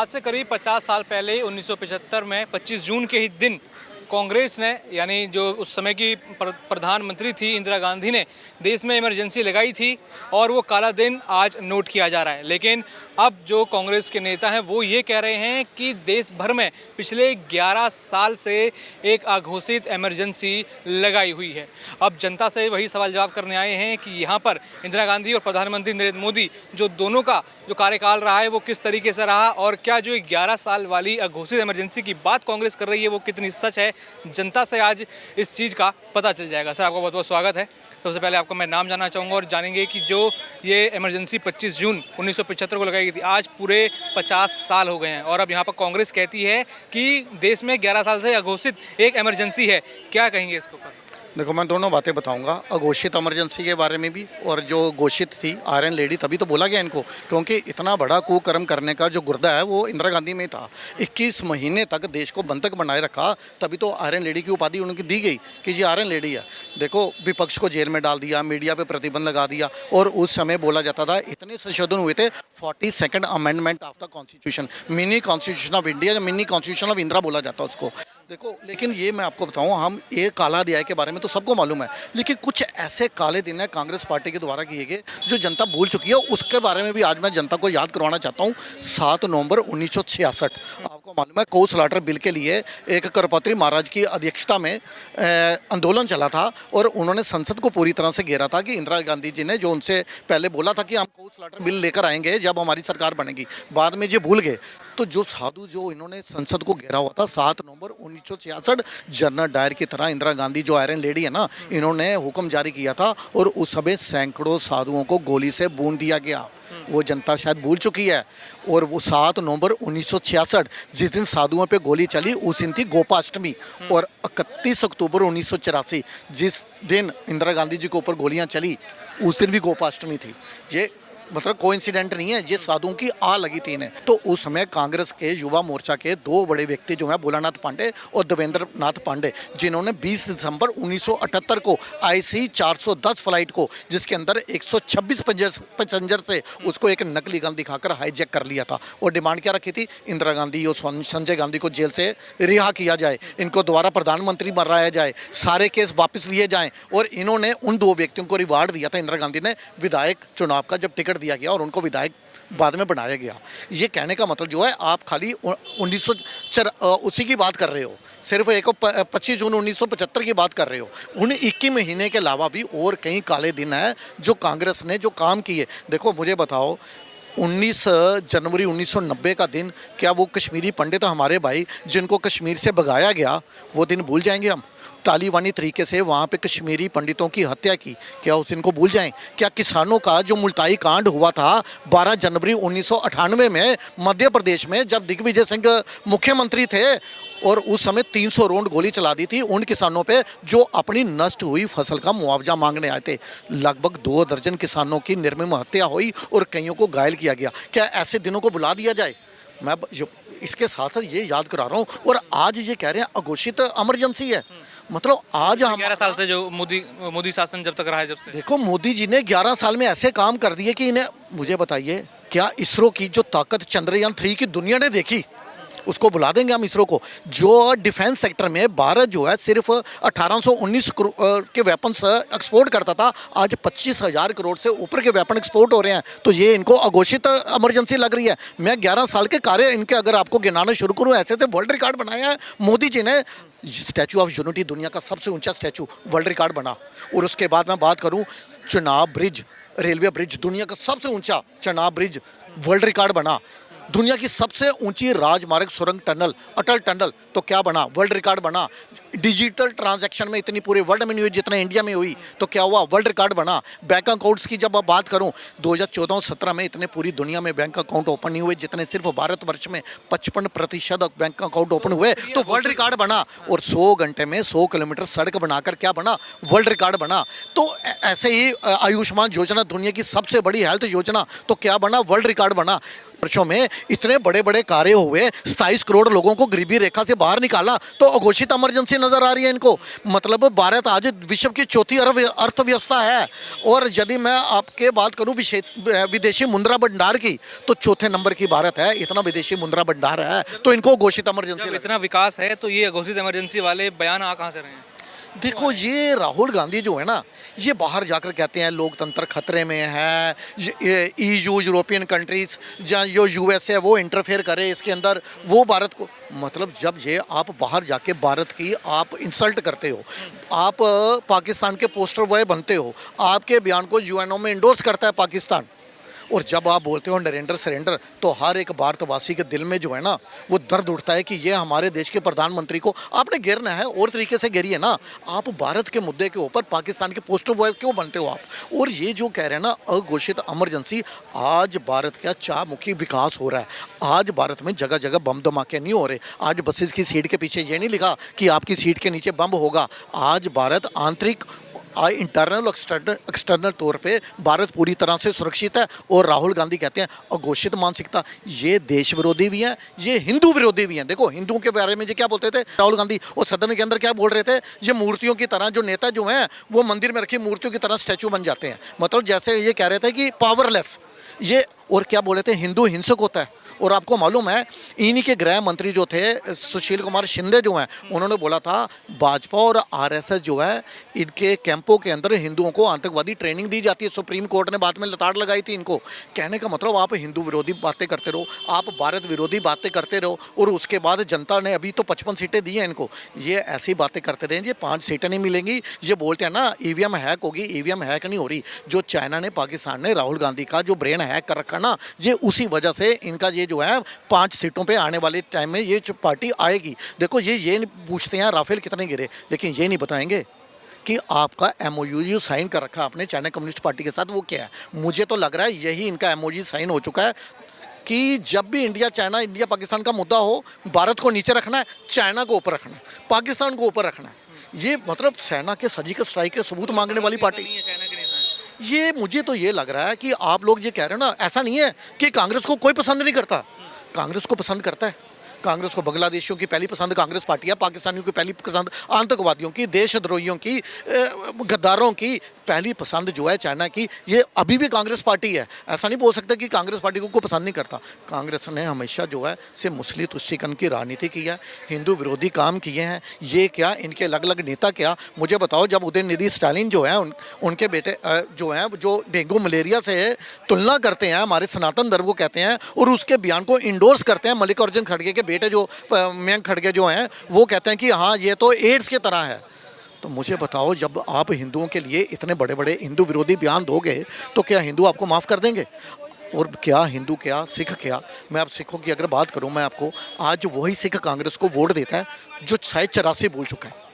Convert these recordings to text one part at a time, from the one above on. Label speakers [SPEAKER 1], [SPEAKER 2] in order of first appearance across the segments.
[SPEAKER 1] आज से करीब 50 साल पहले 1975 में 25 जून के ही दिन कांग्रेस ने यानी जो उस समय की प्रधानमंत्री थी इंदिरा गांधी ने देश में इमरजेंसी लगाई थी और वो काला दिन आज नोट किया जा रहा है। लेकिन अब जो कांग्रेस के नेता हैं वो ये कह रहे हैं कि देश भर में पिछले 11 साल से एक अघोषित इमरजेंसी लगाई हुई है। अब जनता से वही सवाल जवाब करने आए हैं कि यहाँ पर इंदिरा गांधी और प्रधानमंत्री नरेंद्र मोदी जो दोनों का जो कार्यकाल रहा है वो किस तरीके से रहा और क्या जो 11 साल वाली अघोषित इमरजेंसी की बात कांग्रेस कर रही है वो कितनी सच है। जनता से आज इस चीज़ का पता चल जाएगा। सर, आपका बहुत बहुत स्वागत है। सबसे पहले आपको मैं नाम जानना चाहूँगा और जानेंगे कि जो ये इमरजेंसी 25 जून 1975 को लगाई गई थी, आज पूरे 50 साल हो गए हैं और अब यहाँ पर कांग्रेस कहती है कि देश में 11 साल से अघोषित एक इमरजेंसी है। क्या कहेंगे इसके ऊपर?
[SPEAKER 2] देखो, मैं दोनों बातें बताऊंगा, अघोषित इमरजेंसी के बारे में भी और जो घोषित थी आयरन लेडी, तभी तो बोला गया इनको, क्योंकि इतना बड़ा कुकर्म करने का जो गुर्दा है वो इंदिरा गांधी में था। 21 महीने तक देश को बंधक बनाए रखा, तभी तो आयरन लेडी की उपाधि उनकी दी गई कि जी आयरन लेडी है। देखो, विपक्ष को जेल में डाल दिया, मीडिया पे प्रतिबंध लगा दिया और उस समय बोला जाता था, इतने संशोधन हुए थे, 42nd amendment of the constitution, mini constitution of India या मिनी कॉन्स्टिट्यूशन ऑफ इंदिरा बोला जाता है उसको। देखो, लेकिन ये मैं आपको बताऊं, हम एक काला अध्याय के बारे में तो सबको मालूम है, लेकिन कुछ ऐसे काले दिन है कांग्रेस पार्टी के द्वारा किए गए जो जनता भूल चुकी है, उसके बारे में भी आज मैं जनता को याद करवाना चाहता हूं। 7 नवंबर 1966, आपको मालूम है, को स्लॉटर बिल के लिए एक करपत्री महाराज की अध्यक्षता में आंदोलन चला था और उन्होंने संसद को पूरी तरह से घेरा था कि इंदिरा गांधी जी ने जो उनसे पहले बोला था कि हम को स्लॉटर बिल लेकर आएंगे जब हमारी सरकार बनेगी, बाद में ये भूल गए। तो जो साधु जो इन्होंने संसद को घेरा हुआ था 7 नवंबर 1966, जनरल डायर की तरह इंदिरा गांधी जो आयरन लेडी है ना, इन्होंने हुक्म जारी किया था और उस समय सैकड़ों साधुओं को गोली से भून दिया गया। वो जनता शायद भूल चुकी है। और वो 7 नवंबर 1966 जिस दिन साधुओं पे गोली चली उस दिन थी गोपाष्टमी, और 31 अक्टूबर 1984 जिस दिन इंदिरा गांधी जी के ऊपर गोलियां चली उस दिन भी गोपाष्टमी थी। ये मतलब कोइंसिडेंट नहीं है, ये साधुओं की आ लगी थी इन्हें। तो उस समय कांग्रेस के युवा मोर्चा के 2 बड़े व्यक्ति जो हैं, भोलानाथ पांडे और देवेंद्र नाथ पांडे, जिन्होंने 20 दिसंबर 1978 को IC 410 फ्लाइट को, जिसके अंदर 126 पैसेंजर से, उसको एक नकली गन दिखाकर हाईजैक कर लिया था और डिमांड क्या रखी थी, इंदिरा गांधी और संजय गांधी को जेल से रिहा किया जाए, इनको दोबारा प्रधानमंत्री बनाया जाए, सारे केस वापस लिए जाएँ। और इन्होंने उन 2 व्यक्तियों को रिवार्ड दिया था इंदिरा गांधी ने विधायक चुनाव का, जब टिकट दिया गया और उनको विधायक बाद में बनाया गया। ये कहने का मतलब जो है, आप खाली 1900 उसी की बात कर रहे हो, सिर्फ एक 25 जून 1975 की बात कर रहे हो। उन 21 महीने के अलावा भी और कई काले दिन हैं जो कांग्रेस ने जो काम किए। देखो, मुझे बताओ, 19 जनवरी 1990 का दिन, क्या वो कश्मीरी पंडित हमारे भाई जिनको कश्मीर से भगाया गया, वो दिन भूल जाएंगे हम? तालिबानी तरीके से वहाँ पे कश्मीरी पंडितों की हत्या की, क्या उस दिन को भूल जाएं? क्या किसानों का जो मुल्ताई कांड हुआ था 12 जनवरी 1998 में मध्य प्रदेश में, जब दिग्विजय सिंह मुख्यमंत्री थे और उस समय 300 राउंड गोली चला दी थी उन किसानों पे जो अपनी नष्ट हुई फसल का मुआवजा मांगने आए थे। लगभग 2 दर्जन किसानों की निर्मम हत्या हुई और कईयों को घायल किया गया। क्या ऐसे दिनों को भुला दिया जाए? मैं इसके साथ साथ ये याद करा रहा हूँ। और आज ये कह रहे हैं अघोषित इमरजेंसी है, मतलब आज हम
[SPEAKER 1] 11 साल से जो मोदी शासन जब तक रहा है, जब से
[SPEAKER 2] देखो, मोदी जी ने 11 साल में ऐसे काम कर दिए कि इन्हें, मुझे बताइए, क्या इसरो की जो ताकत चंद्रयान 3 की दुनिया ने देखी, उसको बुला देंगे हम इसरो को? जो डिफेंस सेक्टर में भारत जो है सिर्फ 1819 के वेपन्स एक्सपोर्ट करता था, आज 25,000 करोड़ से ऊपर के वेपन एक्सपोर्ट हो रहे हैं। तो ये इनको अघोषित इमरजेंसी लग रही है। मैं 11 साल के कार्य इनके अगर आपको गिनाना शुरू करूँ, ऐसे ऐसे वर्ल्ड रिकॉर्ड बनाया है मोदी जी ने। स्टैचू ऑफ यूनिटी दुनिया का सबसे ऊंचा स्टैचू, वर्ल्ड रिकॉर्ड बना। और उसके बाद मैं बात करूँ, चेनाब ब्रिज, रेलवे ब्रिज, दुनिया का सबसे ऊंचा चेनाब ब्रिज, वर्ल्ड रिकॉर्ड बना। दुनिया की सबसे ऊंची राजमार्ग सुरंग टनल, अटल टनल, तो क्या बना, वर्ल्ड रिकॉर्ड बना। डिजिटल ट्रांजैक्शन में इतनी पूरे वर्ल्ड में नहीं हुई जितना इंडिया में हुई, तो क्या हुआ, वर्ल्ड रिकॉर्ड बना। बैंक अकाउंट्स की जब आप बात करूं, 2014-17 में इतने पूरी दुनिया में बैंक अकाउंट ओपन नहीं हुए जितने सिर्फ भारतवर्ष में 55% बैंक अकाउंट ओपन हुए, तो वर्ल्ड रिकॉर्ड बना। और 100 घंटे में 100 किलोमीटर सड़क बनाकर क्या बना, वर्ल्ड रिकॉर्ड बना। तो ऐसे ही आयुष्मान योजना, दुनिया की सबसे बड़ी हेल्थ योजना, तो क्या बना, वर्ल्ड रिकॉर्ड बना। वर्षों में इतने बड़े बड़े कार्य हुए, 27 करोड़ लोगों को गरीबी रेखा से बाहर निकाला, तो अघोषित इमरजेंसी नजर आ रही है इनको। मतलब भारत आज विश्व की चौथी अर्थव्यवस्था है, और यदि मैं आपके बात करूं विदेशी मुद्रा भंडार की, तो चौथे नंबर की भारत है। इतना विदेशी मुद्रा भंडार है, तो इनको घोषित इमरजेंसी।
[SPEAKER 1] इतना विकास है तो ये अघोषित इमरजेंसी वाले बयान आ कहाँ से रहे हैं?
[SPEAKER 2] देखो, ये राहुल गांधी जो है ना, ये बाहर जाकर कहते हैं लोकतंत्र खतरे में है, EU यूरोपियन कंट्रीज जहाँ जो US है वो इंटरफेयर करे इसके अंदर, वो भारत को, मतलब जब ये आप बाहर जाके भारत की आप इंसल्ट करते हो, आप पाकिस्तान के पोस्टर बॉय बनते हो, आपके बयान को UNO में इंडोर्स करता है पाकिस्तान, और जब आप बोलते हो नरेंद्र सरेंडर, तो हर एक भारतवासी के दिल में जो है ना वो दर्द उठता है कि ये हमारे देश के प्रधानमंत्री को आपने घेरना है, और तरीके से घेरिए ना। आप भारत के मुद्दे के ऊपर पाकिस्तान के पोस्टर बॉय क्यों बनते हो आप? और ये जो कह रहे हैं ना अघोषित इमरजेंसी, आज भारत का चामुखी विकास हो रहा है। आज भारत में जगह जगह बम धमाके नहीं हो रहे। आज बसेस की सीट के पीछे ये नहीं लिखा कि आपकी सीट के नीचे बम होगा। आज भारत आंतरिक इंटरनल और एक्सटर्नल तौर पे भारत पूरी तरह से सुरक्षित है। और राहुल गांधी कहते हैं अघोषित मानसिकता, ये देश विरोधी भी हैं, ये हिंदू विरोधी भी हैं। देखो, हिंदुओं के बारे में ये क्या बोलते थे राहुल गांधी, और सदन के अंदर क्या बोल रहे थे, ये मूर्तियों की तरह, जो नेता जो हैं वो मंदिर में रखी मूर्तियों की तरह स्टैचू बन जाते हैं। मतलब जैसे ये कह रहे थे कि पावरलेस, ये, और क्या बोले थे, हिंदू हिंसक होता है। और आपको मालूम है, इन्हीं के गृह मंत्री जो थे सुशील कुमार शिंदे जो हैं, उन्होंने बोला था भाजपा और RSS जो है इनके कैंपों के अंदर हिंदुओं को आतंकवादी ट्रेनिंग दी जाती है। सुप्रीम कोर्ट ने बाद में लताड़ लगाई थी इनको। कहने का मतलब, आप हिंदू विरोधी बातें करते रहो, आप भारत विरोधी बातें करते रहो, और उसके बाद जनता ने अभी तो 55 सीटें दी हैं इनको। ये ऐसी बातें करते रहें, ये 5 सीटें नहीं मिलेंगी। ये बोलते हैं ना EVM हैक होगी, EVM हैक नहीं हो रही। जो चाइना ने, पाकिस्तान ने राहुल गांधी का जो ब्रेन हैक कर रखा ना, ये उसी वजह से इनका ये जो है 5 सीटों पे आने वाले टाइम में ये पार्टी आएगी। देखो, ये नहीं पूछते हैं राफेल कितने गिरे, लेकिन ये नहीं बताएंगे कि आपका MOU साइन कर रखा आपने चाइना कम्युनिस्ट पार्टी के साथ, वो क्या है। मुझे तो लग रहा है यही इनका MOU साइन हो चुका है कि जब भी इंडिया चाइना, इंडिया पाकिस्तान का मुद्दा हो, भारत को नीचे रखना है, चाइना को ऊपर रखना है, पाकिस्तान को ऊपर रखना है। ये मतलब सेना के सर्जिकल स्ट्राइक के सबूत मांगने वाली पार्टी। ये मुझे तो ये लग रहा है कि आप लोग ये कह रहे हैं ना, ऐसा नहीं है कि कांग्रेस को कोई पसंद नहीं करता, कांग्रेस को पसंद करता है। कांग्रेस को बांग्लादेशियों की पहली पसंद कांग्रेस पार्टी है, पाकिस्तानियों की पहली पसंद आतंकवादियों की, देशद्रोहियों की, गद्दारों की पहली पसंद जो है चाइना की। ये अभी भी कांग्रेस पार्टी है। ऐसा नहीं बोल सकता कि कांग्रेस पार्टी को कोई पसंद नहीं करता। कांग्रेस ने हमेशा जो है से मुस्लिम तुष्टीकरण की राजनीति की है, हिंदू विरोधी काम किए हैं। ये क्या, इनके अलग अलग नेता क्या, मुझे बताओ। जब उदयनिधि स्टालिन जो है उनके बेटे जो हैं, जो डेंगू मलेरिया से तुलना करते हैं, हमारे सनातन धर्म को कहते हैं, और उसके बयान को इंडोर्स करते हैं मल्लिकार्जुन खड़गे के बेटे जो मयंक खड़गे जो हैं, वो कहते हैं कि हाँ ये तो एड्स की तरह है। तो मुझे बताओ, जब आप हिंदुओं के लिए इतने बड़े बड़े हिंदू विरोधी बयान दोगे, तो क्या हिंदू आपको माफ़ कर देंगे? और क्या हिंदू, क्या सिख, क्या, मैं अब सिखों की अगर बात करूं, मैं आपको आज वही सिख कांग्रेस को वोट देता है जो शायद 84 बोल चुका है।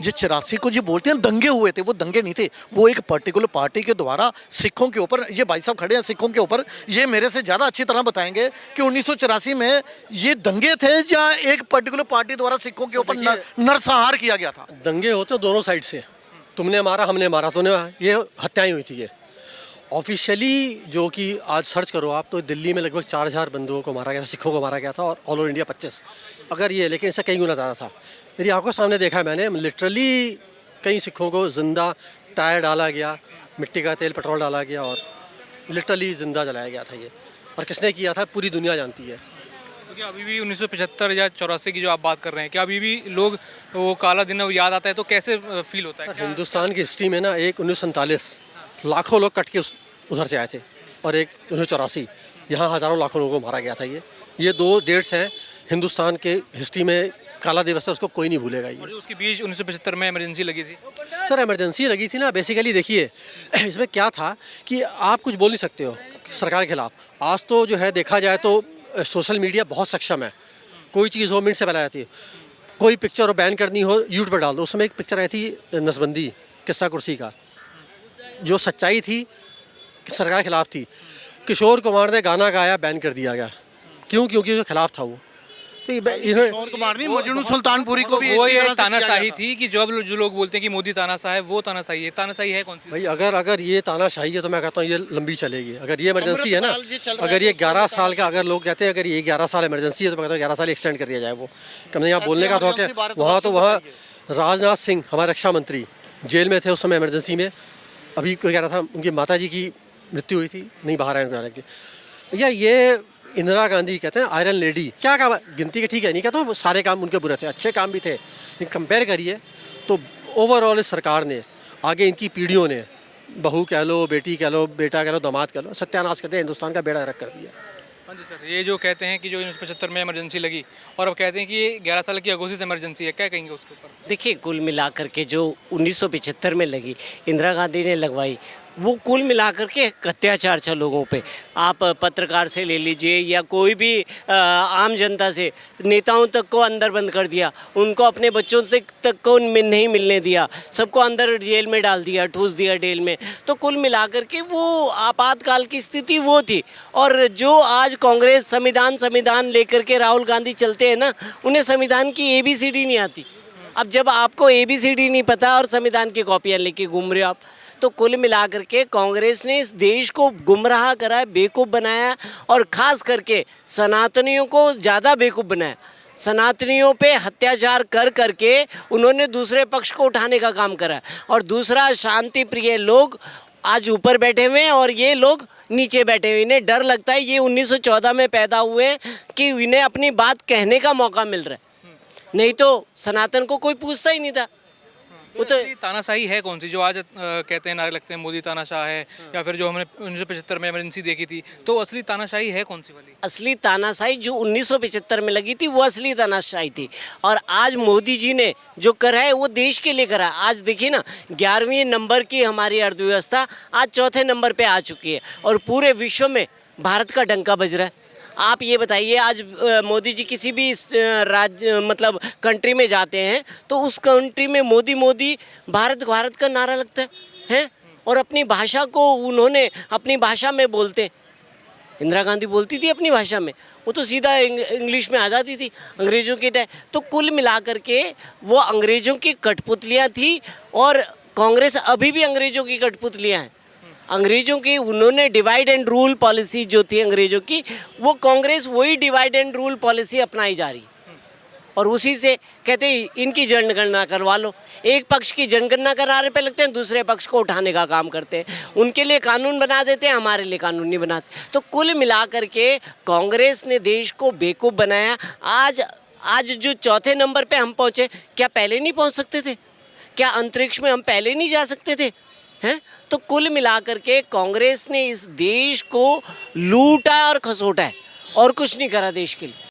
[SPEAKER 2] ये 84 को ये बोलते हैं दंगे हुए थे, वो दंगे नहीं थे, वो एक पर्टिकुलर पार्टी के द्वारा सिखों के ऊपर, ये भाई साहब खड़े हैं सिखों के ऊपर, ये मेरे से ज़्यादा अच्छी तरह बताएंगे कि 1984 में ये दंगे थे या एक पर्टिकुलर पार्टी द्वारा सिखों के ऊपर नरसंहार किया गया था।
[SPEAKER 3] दंगे होते दोनों साइड से, तुमने मारा हमने मारा, तो ये हत्याएं हुई थी। ये ऑफिशियली जो कि आज सर्च करो आप, तो दिल्ली में लगभग 4000 बंदुओं को मारा गया था, सिखों को मारा गया था, और ऑल ओवर इंडिया 25 अगर ये, लेकिन इससे कई गुना ज़्यादा था। मेरी आंखों सामने देखा है मैंने, लिटरली कई सिखों को जिंदा टायर डाला गया, मिट्टी का तेल पेट्रोल डाला गया, और लिटरली जिंदा जलाया गया था ये। और किसने किया था पूरी दुनिया जानती है।
[SPEAKER 1] तो क्या अभी भी 1975 या 84 की जो आप बात कर रहे हैं, क्या अभी भी लोग वो काला दिन याद आता है तो कैसे फील होता है?
[SPEAKER 3] हिंदुस्तान की हिस्ट्री में ना, एक 1947 लाखों लोग कट के उधर से आए थे, और एक 1984 यहाँ हज़ारों लाखों लोगों को मारा गया था। ये 2 डेट्स हैं हिंदुस्तान के हिस्ट्री में, काला दिवस है, उसको कोई नहीं भूलेगा। ये
[SPEAKER 1] उसके बीच 1975 में इमरजेंसी लगी थी।
[SPEAKER 3] सर इमरजेंसी लगी थी ना, बेसिकली देखिए इसमें क्या था कि आप कुछ बोल नहीं सकते हो सरकार के खिलाफ। आज तो जो है देखा जाए तो सोशल मीडिया बहुत सक्षम है, कोई चीज़ हो मिनट से पहले आती है। कोई पिक्चर बैन करनी हो यूट्यूब पर डाल दो। उसमें एक पिक्चर आई थी नसबंदी, किस्सा कुर्सी का, जो सच्चाई थी सरकार के खिलाफ थी। किशोर कुमार ने गाना गाया, बैन कर दिया गया। क्यों? क्योंकि उसके खिलाफ था वो। तो इन्होंने
[SPEAKER 2] किशोर कुमार नहीं, मजनू सुल्तानपुरी को भी
[SPEAKER 1] वो
[SPEAKER 2] इसी
[SPEAKER 1] ये
[SPEAKER 2] तरह से किया
[SPEAKER 1] तानाशाही
[SPEAKER 2] गया था।
[SPEAKER 1] थी कि जो लोग बोलते हैं कि मोदी तानाशाह है, वो तानाशाही है। तानाशाही है कौन सी?
[SPEAKER 3] भाई अगर ये तानाशाही है तो मैं कहता हूँ ये लंबी चलेगी। अगर ये इमरजेंसी है ना,
[SPEAKER 2] अमृतकाल जी चल रहा है
[SPEAKER 3] अगर ये
[SPEAKER 2] तो
[SPEAKER 3] 11 साल का, अगर लोग कहते हैं अगर ये 11 साल इमरजेंसी है तो मैं कहता हूँ 11 साल एक्सटेंड कर दिया जाए। वो कम नहीं, यहाँ बोलने का था
[SPEAKER 2] इमरजेंसी
[SPEAKER 3] कि
[SPEAKER 2] भारत
[SPEAKER 3] वहाँ तो
[SPEAKER 2] वासियों
[SPEAKER 3] वहाँ
[SPEAKER 2] को
[SPEAKER 3] राजनाथ सिंह हमारे रक्षा मंत्री जेल में थे उस समय इमरजेंसी में। अभी कोई कह रहा था उनकी माता जी की मृत्यु हुई थी, नहीं बाहर आए उनके आने की। या ये इंदिरा गांधी कहते हैं आयरन लेडी, क्या काम गिनती के ठीक है, नहीं कहता हूँ सारे काम उनके बुरे थे, अच्छे काम भी थे, लेकिन कंपेयर करिए तो ओवरऑल इस सरकार ने, आगे इनकी पीढ़ियों ने, बहू कह लो, बेटी कह लो, बेटा कह लो, दामाद कह लो, सत्यानाश कर दिया, हिंदुस्तान का बेड़ा गर्क कर दिया।
[SPEAKER 1] हाँ जी सर, ये जो कहते हैं कि जो 1975 में इमरजेंसी लगी और अब कहते हैं कि ये 11 साल की अघोषित इमरजेंसी है, क्या कहेंगे उसके ऊपर?
[SPEAKER 4] देखिए, कुल मिलाकर के जो 1975 में लगी, इंदिरा गांधी ने लगवाई, वो कुल मिलाकर के अत्याचार था लोगों पे। आप पत्रकार से ले लीजिए या कोई भी आम जनता से, नेताओं तक को अंदर बंद कर दिया, उनको अपने बच्चों से तक को नहीं मिलने दिया, सबको अंदर जेल में डाल दिया, ठूस दिया जेल में। तो कुल मिलाकर के वो आपातकाल की स्थिति वो थी। और जो आज कांग्रेस संविधान लेकर के राहुल गांधी चलते हैं ना, उन्हें संविधान की ABCD नहीं आती। अब जब आपको ABCD नहीं पता और संविधान की कॉपियाँ लेके घूम रहे हो आप, तो कुल मिलाकर के कांग्रेस ने इस देश को गुमराह करा, बेवकूफ़ बनाया और ख़ास करके सनातनियों को ज़्यादा बेवकूफ़ बनाया। सनातनियों पे अत्याचार कर करके उन्होंने दूसरे पक्ष को उठाने का काम करा। और दूसरा, शांति प्रिय लोग आज ऊपर बैठे हुए हैं और ये लोग नीचे बैठे हुए। इन्हें डर लगता है, ये 1914 में पैदा हुए हैं कि इन्हें अपनी बात कहने का मौका मिल रहा है, नहीं तो सनातन को कोई पूछता ही नहीं था। वो तो
[SPEAKER 1] असली तानाशाही है कौन सी जो आज कहते हैं, नारे लगते हैं मोदी तानाशाह है, या फिर जो हमने 1975 में इमरजेंसी देखी थी, तो असली तानाशाही है कौन सी वाली?
[SPEAKER 4] असली तानाशाही जो 1975 में लगी थी वो असली तानाशाही थी। और आज मोदी जी ने जो करा है वो देश के लिए करा है। आज देखिए ना, 11वें नंबर की हमारी अर्थव्यवस्था आज चौथे नंबर पे आ चुकी है और पूरे विश्व में भारत का डंका बज रहा है। आप ये बताइए, आज मोदी जी किसी भी राज्य मतलब कंट्री में जाते हैं तो उस कंट्री में मोदी मोदी भारत भारत का नारा लगता है और अपनी भाषा को उन्होंने अपनी भाषा में बोलते। इंदिरा गांधी बोलती थी अपनी भाषा में, वो तो सीधा इंग्लिश में आ जाती थी अंग्रेज़ों के टाइम। तो कुल मिलाकर के वो अंग्रेज़ों की कठपुतलियाँ थी और कांग्रेस अभी भी अंग्रेज़ों की कठपुतलियाँ हैं। अंग्रेज़ों की उन्होंने डिवाइड एंड रूल पॉलिसी जो थी अंग्रेज़ों की, वो कांग्रेस वही डिवाइड एंड रूल पॉलिसी अपनाई जा रही और उसी से कहते हैं इनकी जनगणना करवा लो। एक पक्ष की जनगणना कराने पे लगते हैं, दूसरे पक्ष को उठाने का काम करते हैं। उनके लिए कानून बना देते हैं, हमारे लिए कानून नहीं बनाते। तो कुल मिलाकर के कांग्रेस ने देश को बेवकूफ़ बनाया। आज जो चौथे नंबर पे हम पहुँचे, क्या पहले नहीं पहुँच सकते थे? क्या अंतरिक्ष में हम पहले नहीं जा सकते थे? हैं? तो कुल मिलाकर के कांग्रेस ने इस देश को लूटा और खसोटा है और कुछ नहीं करा देश के लिए।